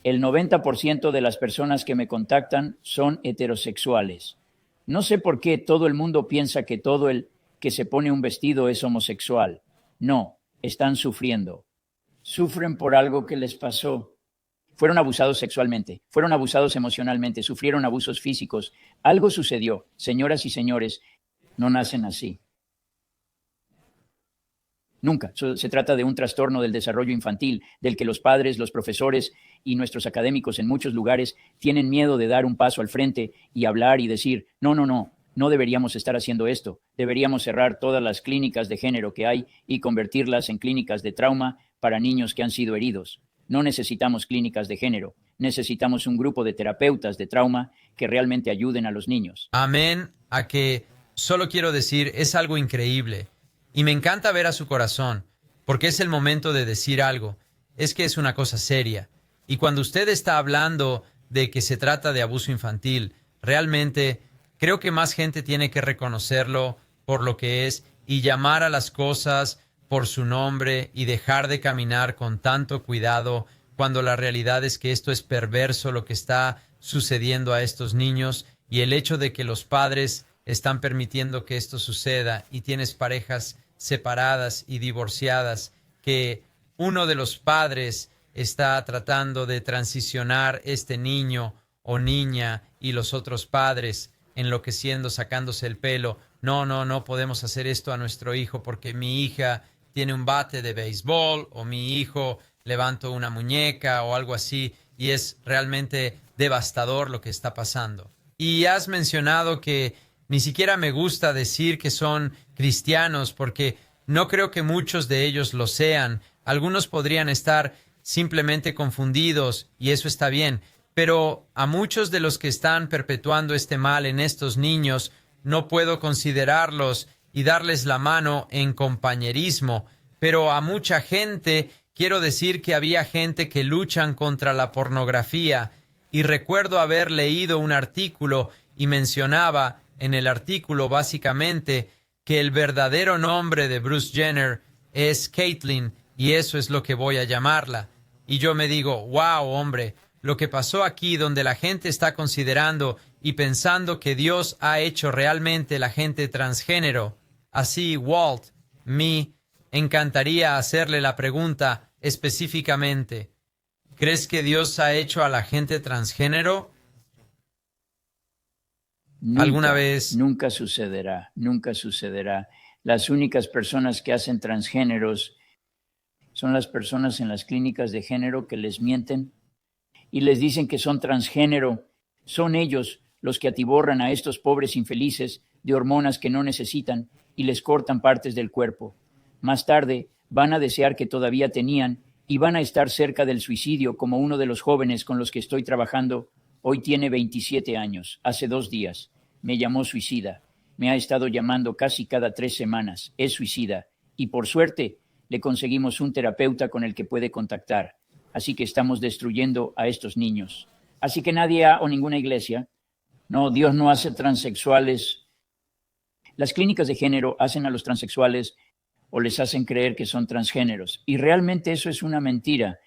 El 90% de las personas que me contactan son heterosexuales. No sé por qué todo el mundo piensa que todo el que se pone un vestido es homosexual. No, están sufriendo. Sufren por algo que les pasó. Fueron abusados sexualmente, fueron abusados emocionalmente, sufrieron abusos físicos. Algo sucedió. Señoras y señores, no nacen así. Nunca. Se trata de un trastorno del desarrollo infantil, del que los padres, los profesores y nuestros académicos en muchos lugares tienen miedo de dar un paso al frente y hablar y decir, no deberíamos estar haciendo esto. Deberíamos cerrar todas las clínicas de género que hay y convertirlas en clínicas de trauma para niños que han sido heridos. No necesitamos clínicas de género, necesitamos un grupo de terapeutas de trauma que realmente ayuden a los niños. Amén, a que solo quiero decir, es algo increíble. Y me encanta ver a su corazón, porque es el momento de decir algo. Es que es una cosa seria. Y cuando usted está hablando de que se trata de abuso infantil, realmente creo que más gente tiene que reconocerlo por lo que es y llamar a las cosas por su nombre y dejar de caminar con tanto cuidado cuando la realidad es que esto es perverso lo que está sucediendo a estos niños y el hecho de que los padres están permitiendo que esto suceda y tienes parejas separadas y divorciadas, que uno de los padres está tratando de transicionar este niño o niña y los otros padres enloqueciendo, sacándose el pelo. No, no, no podemos hacer esto a nuestro hijo porque mi hija tiene un bate de béisbol o mi hijo levantó una muñeca o algo así, y es realmente devastador lo que está pasando. Y has mencionado que ni siquiera me gusta decir que son cristianos porque no creo que muchos de ellos lo sean. Algunos podrían estar simplemente confundidos y eso está bien, pero a muchos de los que están perpetuando este mal en estos niños no puedo considerarlos y darles la mano en compañerismo, pero a mucha gente quiero decir que había gente que luchan contra la pornografía, y recuerdo haber leído un artículo y mencionaba en el artículo básicamente que el verdadero nombre de Bruce Jenner es Caitlyn y eso es lo que voy a llamarla. Y yo me digo, wow, hombre, lo que pasó aquí donde la gente está considerando y pensando que Dios ha hecho realmente la gente transgénero. Así, Walt, me encantaría hacerle la pregunta específicamente, ¿crees que Dios ha hecho a la gente transgénero? ¿Alguna vez? Nunca sucederá, nunca sucederá. Las únicas personas que hacen transgéneros son las personas en las clínicas de género que les mienten y les dicen que son transgénero. Son ellos los que atiborran a estos pobres infelices de hormonas que no necesitan y les cortan partes del cuerpo. Más tarde van a desear que todavía tenían y van a estar cerca del suicidio, como uno de los jóvenes con los que estoy trabajando. Hoy tiene 27 años. Hace 2 días me llamó suicida. Me ha estado llamando casi cada 3 semanas. Es suicida. Y por suerte le conseguimos un terapeuta con el que puede contactar. Así que estamos destruyendo a estos niños. Así que nadie o ninguna iglesia. No, Dios no hace transexuales. Las clínicas de género hacen a los transexuales o les hacen creer que son transgéneros. Y realmente eso es una mentira.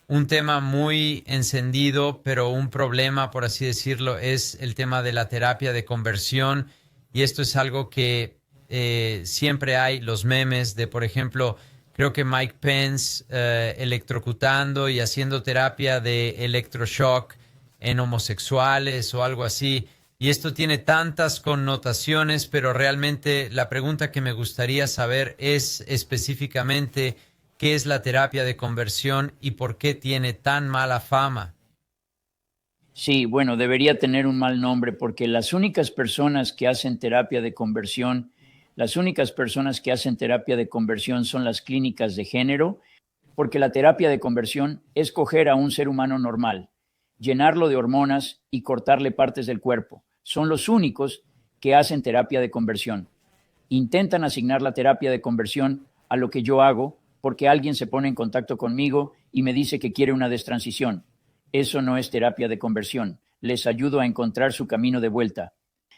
Un tema muy encendido, pero un problema, por así decirlo, es el tema de la terapia de conversión. Y esto es algo que siempre hay, los memes de, por ejemplo, creo que Mike Pence electrocutando y haciendo terapia de electroshock en homosexuales o algo así. Y esto tiene tantas connotaciones, pero realmente la pregunta que me gustaría saber es específicamente qué es la terapia de conversión y por qué tiene tan mala fama. Sí, bueno, debería tener un mal nombre porque las únicas personas que hacen terapia de conversión, son las clínicas de género, porque la terapia de conversión es coger a un ser humano normal, llenarlo de hormonas y cortarle partes del cuerpo. Son los únicos que hacen terapia de conversión. Intentan asignar la terapia de conversión a lo que yo hago porque alguien se pone en contacto conmigo y me dice que quiere una destransición. Eso no es terapia de conversión. Les ayudo a encontrar su camino de vuelta.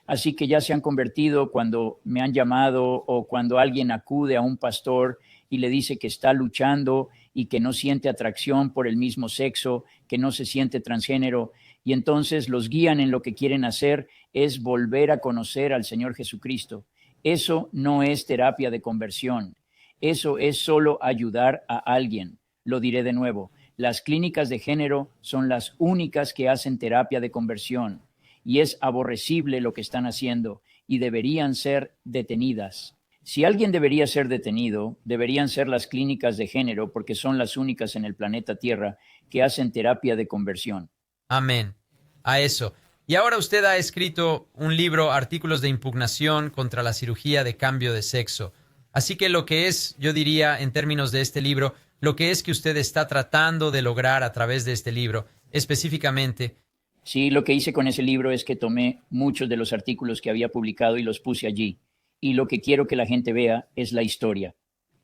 Así que ya se han convertido cuando me han llamado o cuando alguien acude a un pastor y le dice que está luchando y que no siente atracción por el mismo sexo, que no se siente transgénero, y entonces los guían en lo que quieren hacer es volver a conocer al Señor Jesucristo. Eso no es terapia de conversión. Eso es solo ayudar a alguien. Lo diré de nuevo. Las clínicas de género son las únicas que hacen terapia de conversión y es aborrecible lo que están haciendo y deberían ser detenidas. Si alguien debería ser detenido, deberían ser las clínicas de género porque son las únicas en el planeta Tierra que hacen terapia de conversión. Amén. A eso. Y ahora usted ha escrito un libro, Artículos de impugnación contra la cirugía de cambio de sexo. Así que lo que es, yo diría, en términos de este libro, lo que es que usted está tratando de lograr a través de este libro, específicamente. Sí, lo que hice con ese libro es que tomé muchos de los artículos que había publicado y los puse allí. Y lo que quiero que la gente vea es la historia.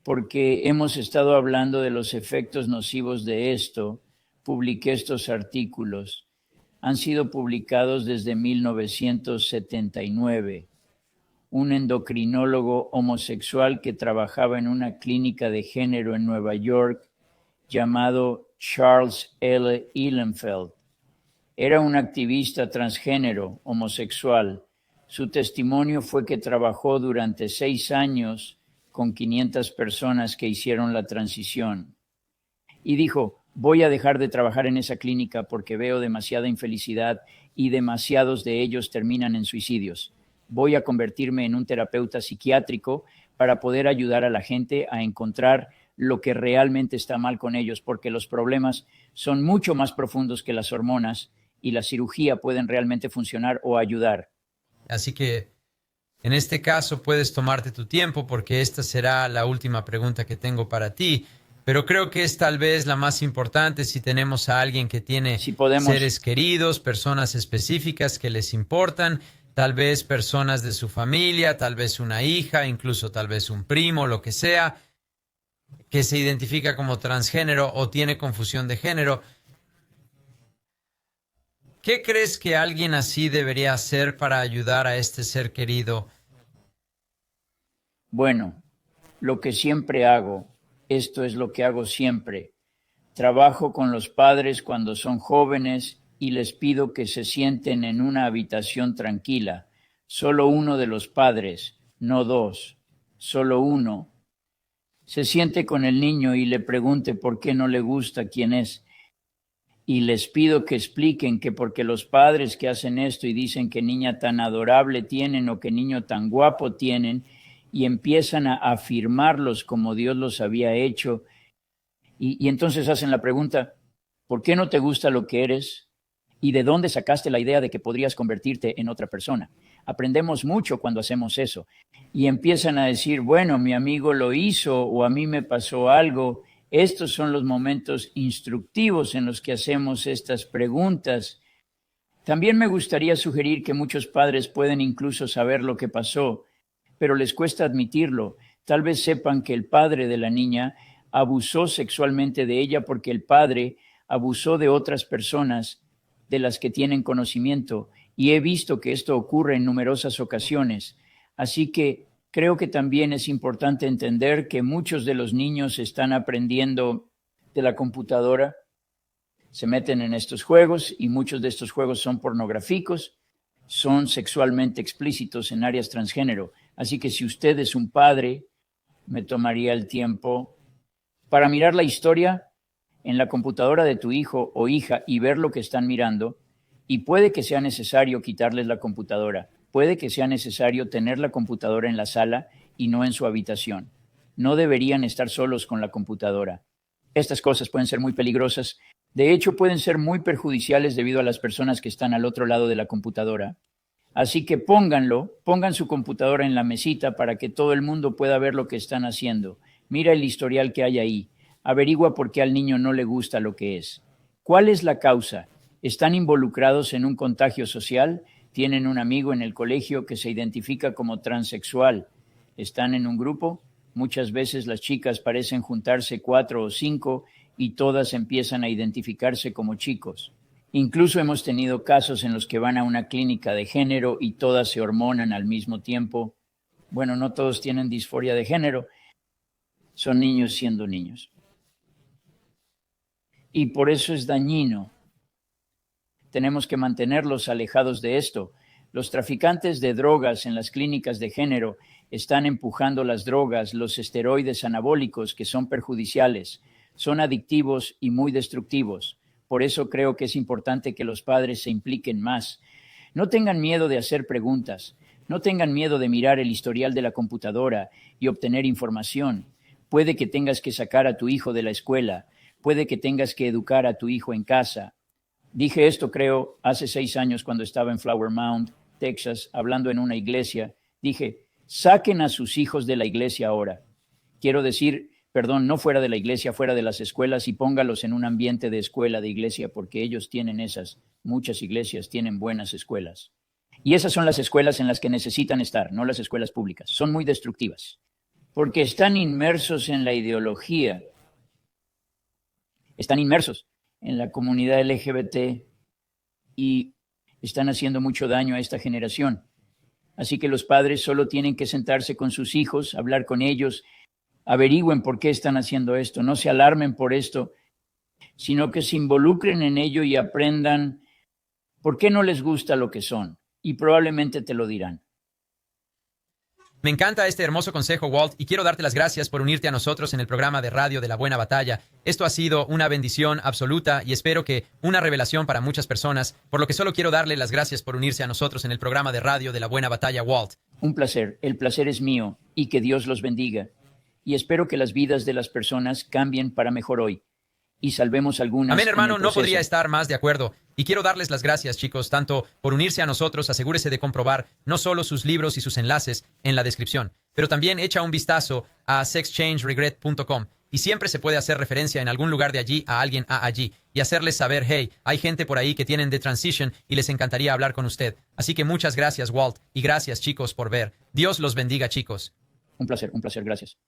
Porque hemos estado hablando de los efectos nocivos de esto, publiqué estos artículos. Han sido publicados desde 1979. Un endocrinólogo homosexual que trabajaba en una clínica de género en Nueva York llamado Charles L. Ihlenfeld. Era un activista transgénero homosexual. Su testimonio fue que trabajó durante 6 años con 500 personas que hicieron la transición. Y dijo, Voy a dejar de trabajar en esa clínica porque veo demasiada infelicidad y demasiados de ellos terminan en suicidios. Voy a convertirme en un terapeuta psiquiátrico para poder ayudar a la gente a encontrar lo que realmente está mal con ellos, porque los problemas son mucho más profundos que las hormonas y la cirugía pueden realmente funcionar o ayudar. Así que en este caso puedes tomarte tu tiempo porque esta será la última pregunta que tengo para ti, pero creo que es tal vez la más importante si tenemos a alguien que tiene Si podemos, seres queridos, personas específicas que les importan, tal vez personas de su familia, tal vez una hija, incluso tal vez un primo, lo que sea, que se identifica como transgénero o tiene confusión de género. ¿Qué crees que alguien así debería hacer para ayudar a este ser querido? bueno, lo que siempre hago, esto es lo que hago siempre. Trabajo con los padres cuando son jóvenes y les pido que se sienten en una habitación tranquila. Solo uno de los padres, no dos, solo uno. Se siente con el niño y le pregunte por qué no le gusta quién es. Y les pido que expliquen que porque los padres que hacen esto y dicen qué niña tan adorable tienen o qué niño tan guapo tienen, y empiezan a afirmarlos como Dios los había hecho, y entonces hacen la pregunta, ¿por qué no te gusta lo que eres? ¿Y de dónde sacaste la idea de que podrías convertirte en otra persona? Aprendemos mucho cuando hacemos eso. Y empiezan a decir, bueno, mi amigo lo hizo o a mí me pasó algo. Estos son los momentos instructivos en los que hacemos estas preguntas. También me gustaría sugerir que muchos padres pueden incluso saber lo que pasó, pero les cuesta admitirlo. Tal vez sepan que el padre de la niña abusó sexualmente de ella porque el padre abusó de otras personas de las que tienen conocimiento, y he visto que esto ocurre en numerosas ocasiones. Así que creo que también es importante entender que muchos de los niños están aprendiendo de la computadora, se meten en estos juegos y muchos de estos juegos son pornográficos, son sexualmente explícitos en áreas transgénero. Así que si usted es un padre, me tomaría el tiempo para mirar la historia en la computadora de tu hijo o hija y ver lo que están mirando, y puede que sea necesario quitarles la computadora, puede que sea necesario tener la computadora en la sala y no en su habitación. No deberían estar solos con la computadora. Estas cosas pueden ser muy peligrosas. De hecho, pueden ser muy perjudiciales debido a las personas que están al otro lado de la computadora. Así que pongan su computadora en la mesita para que todo el mundo pueda ver lo que están haciendo. Mira el historial que hay ahí. Averigua por qué al niño no le gusta lo que es. ¿Cuál es la causa? ¿Están involucrados en un contagio social? ¿Tienen un amigo en el colegio que se identifica como transexual? ¿Están en un grupo? Muchas veces las chicas parecen juntarse 4 o 5 y todas empiezan a identificarse como chicos. Incluso hemos tenido casos en los que van a una clínica de género y todas se hormonan al mismo tiempo. Bueno, no todos tienen disforia de género, son niños siendo niños. Y por eso es dañino. Tenemos que mantenerlos alejados de esto. Los traficantes de drogas en las clínicas de género están empujando las drogas, los esteroides anabólicos, que son perjudiciales, son adictivos y muy destructivos. Por eso creo que es importante que los padres se impliquen más. No tengan miedo de hacer preguntas, no tengan miedo de mirar el historial de la computadora y obtener información. Puede que tengas que sacar a tu hijo de la escuela, puede que tengas que educar a tu hijo en casa. Dije esto, creo, hace 6 años cuando estaba en Flower Mound, Texas, hablando en una iglesia. Dije, saquen a sus hijos de la iglesia ahora. Quiero decir, perdón, no fuera de la iglesia, fuera de las escuelas, y póngalos en un ambiente de escuela, de iglesia, porque ellos tienen esas. Muchas iglesias tienen buenas escuelas. Y esas son las escuelas en las que necesitan estar, no las escuelas públicas. Son muy destructivas, porque están inmersos en la ideología, están inmersos en la comunidad LGBT y están haciendo mucho daño a esta generación. Así que los padres solo tienen que sentarse con sus hijos, hablar con ellos, averigüen por qué están haciendo esto, no se alarmen por esto, sino que se involucren en ello y aprendan por qué no les gusta lo que son, y probablemente te lo dirán. Me encanta este hermoso consejo, Walt, y quiero darte las gracias por unirte a nosotros en el programa de radio de La Buena Batalla. Esto ha sido una bendición absoluta y espero que una revelación para muchas personas, por lo que solo quiero darle las gracias por unirse a nosotros en el programa de radio de La Buena Batalla, Walt. Un placer, el placer es mío y que Dios los bendiga. Y espero que las vidas de las personas cambien para mejor hoy y salvemos algunas. Amén, hermano, en el no proceso. podría estar más de acuerdo. Y quiero darles las gracias, chicos, tanto por unirse a nosotros. Asegúrese de comprobar no solo sus libros y sus enlaces en la descripción, pero también echa un vistazo a sexchangeregret.com. Y siempre se puede hacer referencia en algún lugar de allí a alguien allí y hacerles saber, hey, hay gente por ahí que tienen The Transition y les encantaría hablar con usted. Así que muchas gracias, Walt, y gracias, chicos, por ver. Dios los bendiga, chicos. Un placer, gracias.